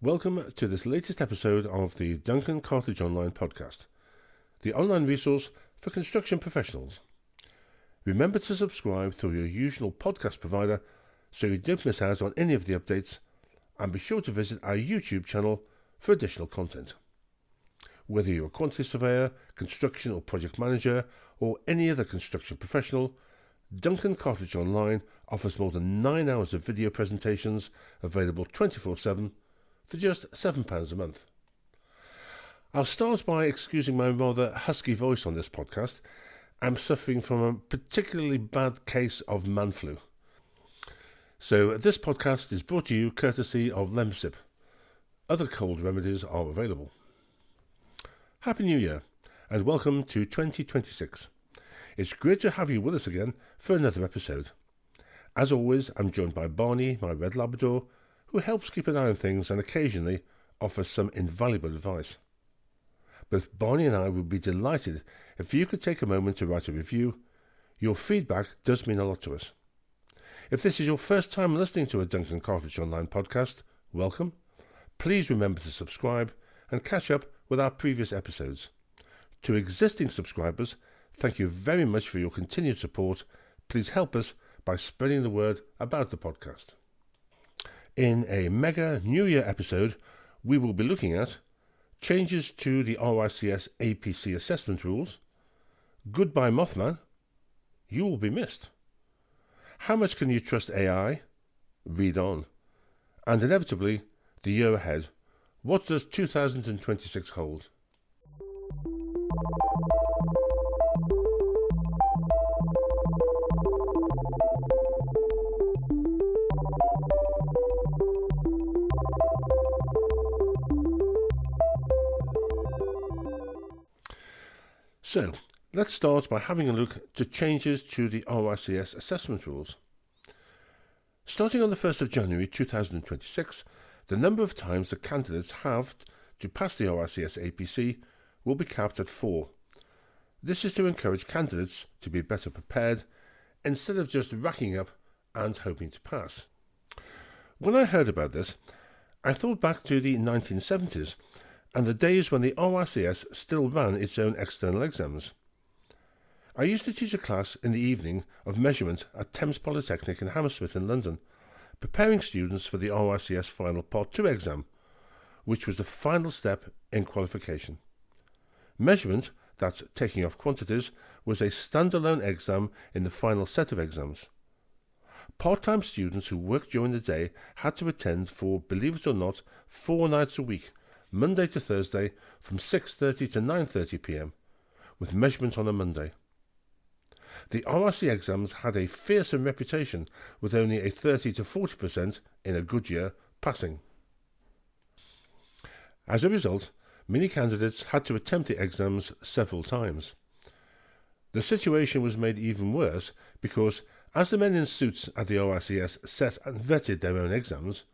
Welcome to this latest episode of the Duncan Cartledge Online podcast, the online resource for construction professionals. Remember to subscribe through your usual podcast provider so you don't miss out on any of the updates, and be sure to visit our YouTube channel for additional content. Whether you're a quantity surveyor, construction or project manager, or any other construction professional, Duncan Cartledge Online offers more than 9 hours of video presentations available 24/7 for just £7 a month. I'll start by excusing my rather husky voice on this podcast. I'm suffering from a particularly bad case of man flu. So this podcast is brought to you courtesy of Lemsip. Other cold remedies are available. Happy New Year and welcome to 2026. It's great to have you with us again for another episode. As always, I'm joined by Barney, my red labrador, who helps keep an eye on things and occasionally offers some invaluable advice. Both Barney and I would be delighted if you could take a moment to write a review. Your feedback does mean a lot to us. If this is your first time listening to a Duncan Cartledge Online podcast, welcome. Please remember to subscribe and catch up with our previous episodes. To existing subscribers, thank you very much for your continued support. Please help us by spreading the word about the podcast. In a mega New Year episode, we will be looking at changes to the RICS APC assessment rules, goodbye Mothman, you will be missed, how much can you trust AI, read on, and inevitably, the year ahead, what does 2026 hold? So, let's start by having a look to changes to the RICS assessment rules. Starting on the 1st of January 2026, the number of times that candidates have to pass the RICS APC will be capped at 4. This is to encourage candidates to be better prepared instead of just racking up and hoping to pass. When I heard about this, I thought back to the 1970s and the days when the RICS still ran its own external exams. I used to teach a class in the evening of measurement at Thames Polytechnic in Hammersmith in London, preparing students for the RICS final Part 2 exam, which was the final step in qualification. Measurement, that's taking off quantities, was a standalone exam in the final set of exams. Part-time students who worked during the day had to attend for, believe it or not, 4 nights a week, Monday to Thursday from 6:30 to 9:30 p.m, with measurement on a Monday. The RIC exams had a fearsome reputation, with only a 30 to 40% in a good year passing. As a result, many candidates had to attempt the exams several times. The situation was made even worse because, as the men in suits at the RICS set and vetted their own exams,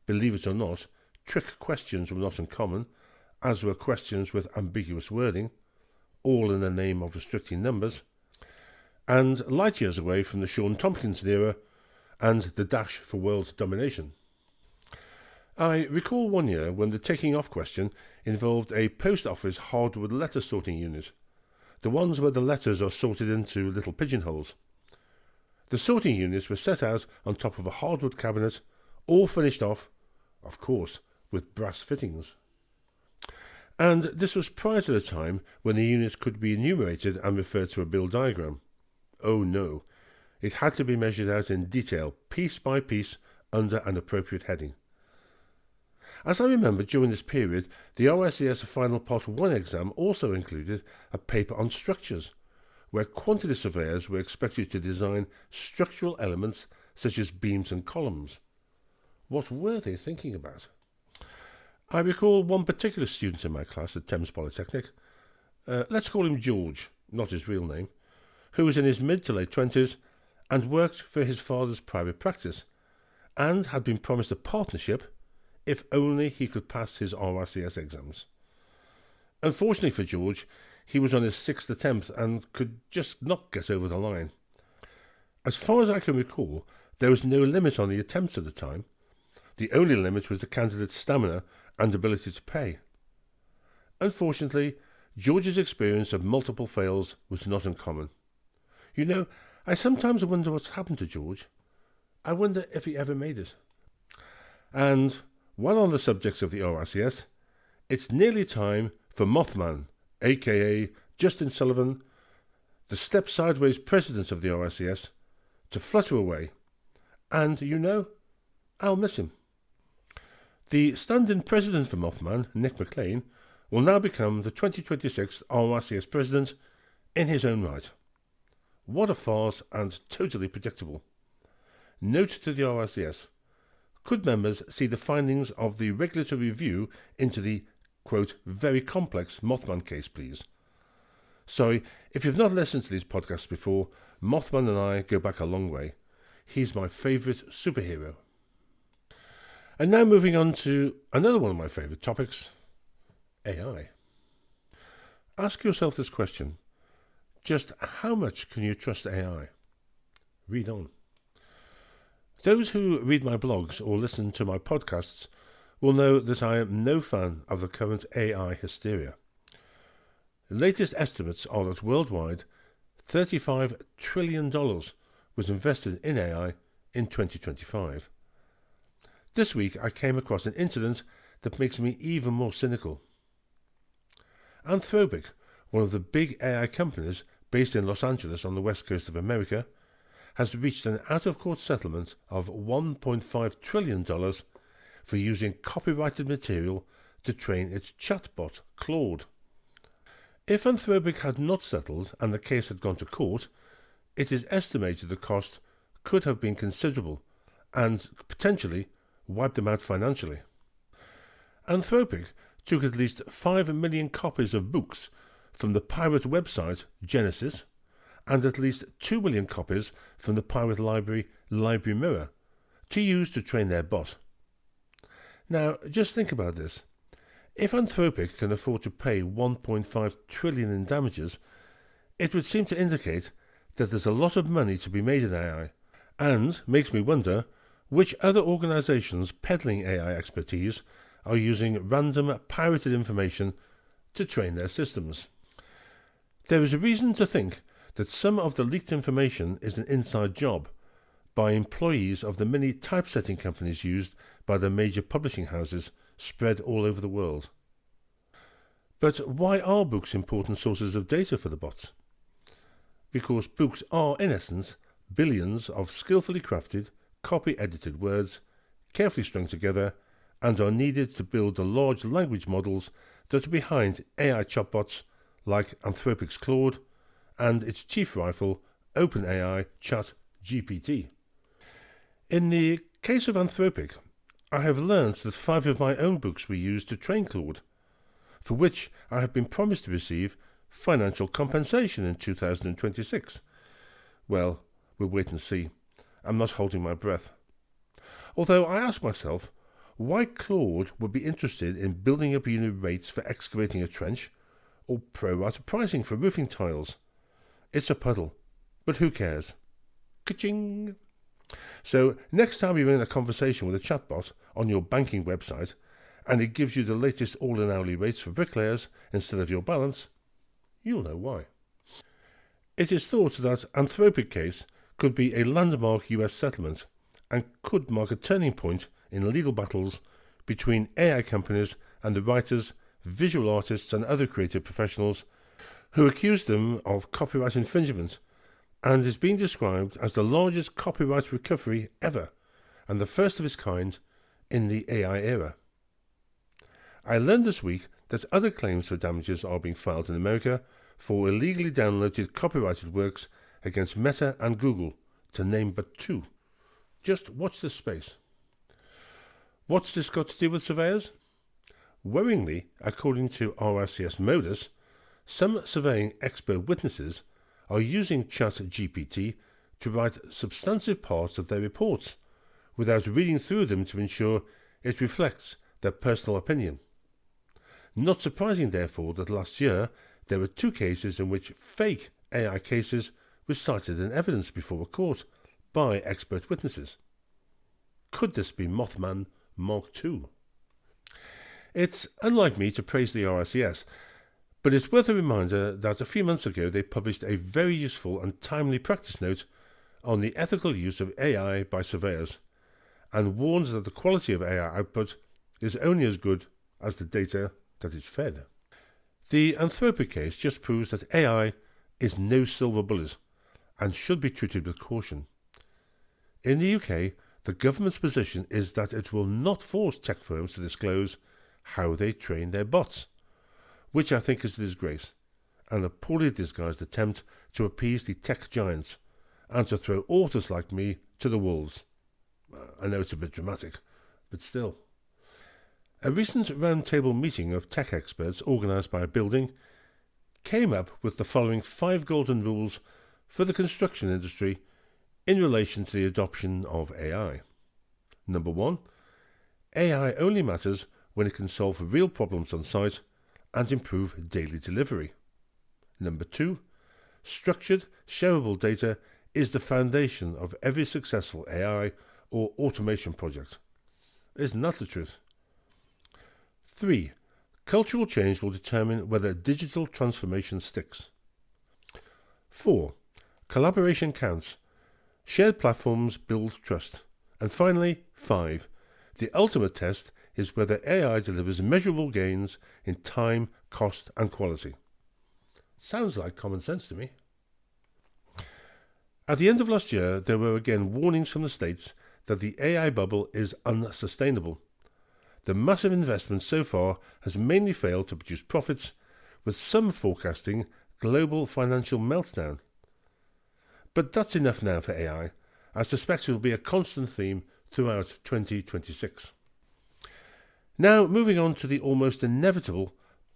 believe it or not, trick questions were not uncommon, as were questions with ambiguous wording, all in the name of restricting numbers, and light years away from the Sean Tompkinson era and the dash for world domination. I recall one year when the taking off question involved a post office hardwood letter sorting unit, the ones where the letters are sorted into little pigeonholes. The sorting units were set out on top of a hardwood cabinet, all finished off, of course, with brass fittings. And this was prior to the time when the units could be enumerated and referred to a bill diagram. Oh no, it had to be measured out in detail, piece by piece, under an appropriate heading. As I remember, during this period, the RICS Final Part 1 exam also included a paper on structures, where quantity surveyors were expected to design structural elements such as beams and columns. What were they thinking about? I recall one particular student in my class at Thames Polytechnic, let's call him George, not his real name, who was in his mid to late 20s and worked for his father's private practice and had been promised a partnership if only he could pass his RICS exams. Unfortunately for George, he was on his 6th attempt and could just not get over the line. As far as I can recall, there was no limit on the attempts at the time. The only limit was the candidate's stamina and ability to pay. Unfortunately, George's experience of multiple fails was not uncommon. You know, I sometimes wonder what's happened to George. I wonder if he ever made it. And while on the subjects of the RICS, it's nearly time for Mothman, aka Justin Sullivan, the step sideways president of the RICS, to flutter away. And you know, I'll miss him. The stand-in president for Mothman, Nick McLean, will now become the 2026 RICS president in his own right. What a farce and totally predictable. Note to the RICS. Could members see the findings of the regulatory review into the, quote, very complex Mothman case, please? Sorry, if you've not listened to these podcasts before, Mothman and I go back a long way. He's my favourite superhero. And now moving on to another one of my favourite topics, AI. Ask yourself this question. Just how much can you trust AI? Read on. Those who read my blogs or listen to my podcasts will know that I am no fan of the current AI hysteria. The latest estimates are that worldwide, $35 trillion was invested in AI in 2025. This week I came across an incident that makes me even more cynical. Anthropic, one of the big AI companies based in Los Angeles on the west coast of America, has reached an out-of-court settlement of $1.5 trillion for using copyrighted material to train its chatbot, Claude. If Anthropic had not settled and the case had gone to court, it is estimated the cost could have been considerable and potentially wiped them out financially. Anthropic took at least 5 million copies of books from the pirate website Genesis and at least 2 million copies from the pirate library Library Mirror to use to train their bot. Now, just think about this. If Anthropic can afford to pay $1.5 trillion in damages, it would seem to indicate that there's a lot of money to be made in AI, and makes me wonder which other organisations peddling AI expertise are using random pirated information to train their systems. There is a reason to think that some of the leaked information is an inside job by employees of the many typesetting companies used by the major publishing houses spread all over the world. But why are books important sources of data for the bots? Because books are, in essence, billions of skillfully crafted, copy-edited words, carefully strung together, and are needed to build the large language models that are behind AI chatbots like Anthropic's Claude and its chief rival, OpenAI ChatGPT. In the case of Anthropic, I have learned that 5 of my own books were used to train Claude, for which I have been promised to receive financial compensation in 2026. Well, we'll wait and see. I'm not holding my breath. Although I ask myself why Claude would be interested in building up unit rates for excavating a trench or pro-rata pricing for roofing tiles. It's a puddle, but who cares? Ka-ching! So next time you're in a conversation with a chatbot on your banking website and it gives you the latest all-in hourly rates for bricklayers instead of your balance, you'll know why. It is thought that Anthropic case could be a landmark US settlement and could mark a turning point in legal battles between AI companies and the writers, visual artists and other creative professionals who accuse them of copyright infringement, and is being described as the largest copyright recovery ever and the first of its kind in the AI era. I learned this week that other claims for damages are being filed in America for illegally downloaded copyrighted works against Meta and Google, to name but 2. Just watch this space. What's this got to do with surveyors? Worryingly, according to RICS Modus, some surveying expert witnesses are using ChatGPT to write substantive parts of their reports without reading through them to ensure it reflects their personal opinion. Not surprising, therefore, that last year there were 2 cases in which fake AI cases were cited in evidence before a court by expert witnesses. Could this be Mothman Mark II. It's unlike me to praise the RICS, but it's worth a reminder that a few months ago they published a very useful and timely practice note on the ethical use of AI by surveyors, and warns that the quality of AI output is only as good as the data that is fed. The Anthropic case just proves that AI is no silver bullet and should be treated with caution. In the UK, the government's position is that it will not force tech firms to disclose how they train their bots, which I think is a disgrace and a poorly disguised attempt to appease the tech giants and to throw authors like me to the wolves. I know it's a bit dramatic, but still. A recent roundtable meeting of tech experts organised by a building came up with the following 5 golden rules for the construction industry in relation to the adoption of AI. Number 1. AI only matters when it can solve real problems on site and improve daily delivery. Number 2. Structured, shareable data is the foundation of every successful AI or automation project. Isn't that the truth? 3. Cultural change will determine whether digital transformation sticks. 4. Collaboration counts. Shared platforms build trust. And finally, 5. The ultimate test is whether AI delivers measurable gains in time, cost and quality. Sounds like common sense to me. At the end of last year, there were again warnings from the States that the AI bubble is unsustainable. The massive investment so far has mainly failed to produce profits, with some forecasting global financial meltdown. But that's enough now for AI. I suspect it will be a constant theme throughout 2026. Now moving on to the almost inevitable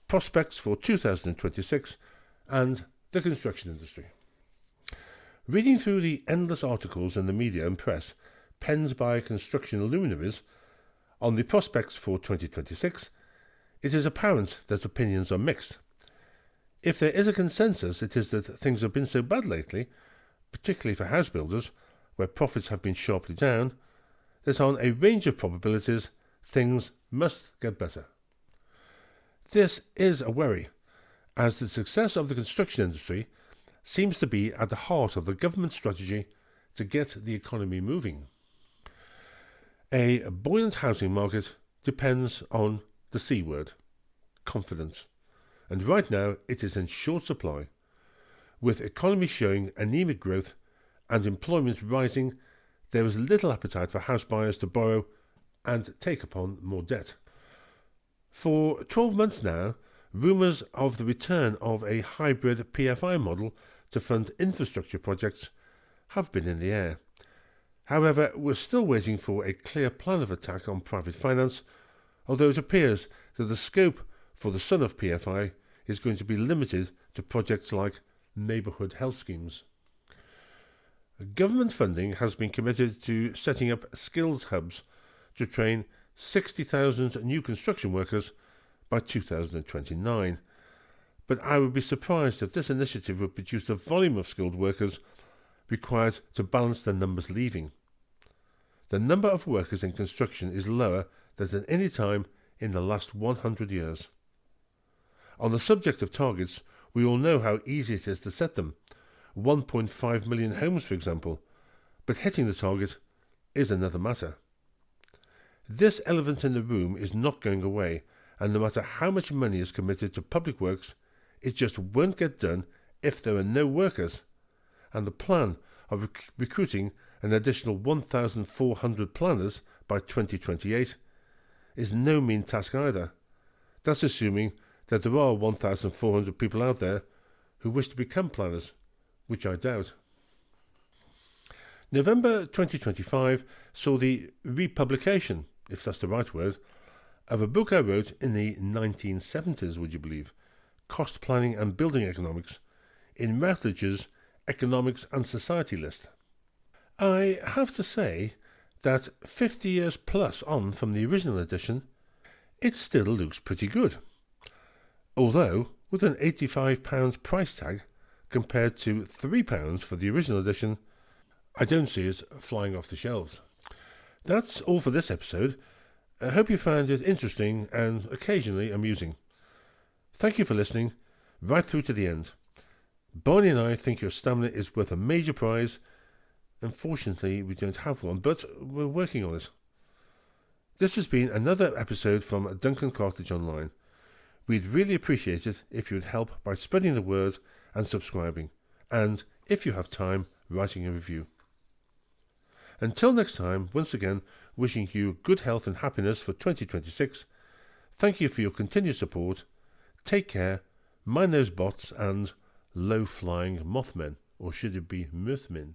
prospects for 2026 and the construction industry. Reading through the endless articles in the media and press penned by construction luminaries on the prospects for 2026, it is apparent that opinions are mixed. If there is a consensus, it is that things have been so bad lately, particularly for house builders, where profits have been sharply down, that on a range of probabilities, things must get better. This is a worry, as the success of the construction industry seems to be at the heart of the government strategy to get the economy moving. A buoyant housing market depends on the C word, confidence, and right now it is in short supply. With economy showing anemic growth and employment rising, there is little appetite for house buyers to borrow and take upon more debt. For 12 months now, rumours of the return of a hybrid PFI model to fund infrastructure projects have been in the air. However, we're still waiting for a clear plan of attack on private finance, although it appears that the scope for the son of PFI is going to be limited to projects like neighbourhood health schemes. Government funding has been committed to setting up skills hubs to train 60,000 new construction workers by 2029, but I would be surprised if this initiative would produce the volume of skilled workers required to balance the numbers leaving. The number of workers in construction is lower than at any time in the last 100 years. On the subject of targets, we all know how easy it is to set them, 1.5 million homes for example, but hitting the target is another matter. This elephant in the room is not going away, and no matter how much money is committed to public works, it just won't get done if there are no workers, and the plan of recruiting an additional 1,400 planners by 2028 is no mean task either. That's assuming that there are 1,400 people out there who wish to become planners, which I doubt. November 2025 saw the republication, if that's the right word, of a book I wrote in the 1970s, would you believe, Cost Planning and Building Economics, in Routledge's Economics and Society list. I have to say that 50 years plus on from the original edition, it still looks pretty good. Although, with an £85 price tag compared to £3 for the original edition, I don't see it flying off the shelves. That's all for this episode. I hope you found it interesting and occasionally amusing. Thank you for listening right through to the end. Barney and I think your stamina is worth a major prize. Unfortunately, we don't have one, but we're working on it. This has been another episode from Duncan Cartledge Online. We'd really appreciate it if you would help by spreading the word and subscribing, and, if you have time, writing a review. Until next time, once again, wishing you good health and happiness for 2026. Thank you for your continued support. Take care, mind those bots, and low-flying Mothman, or should it be Mothman?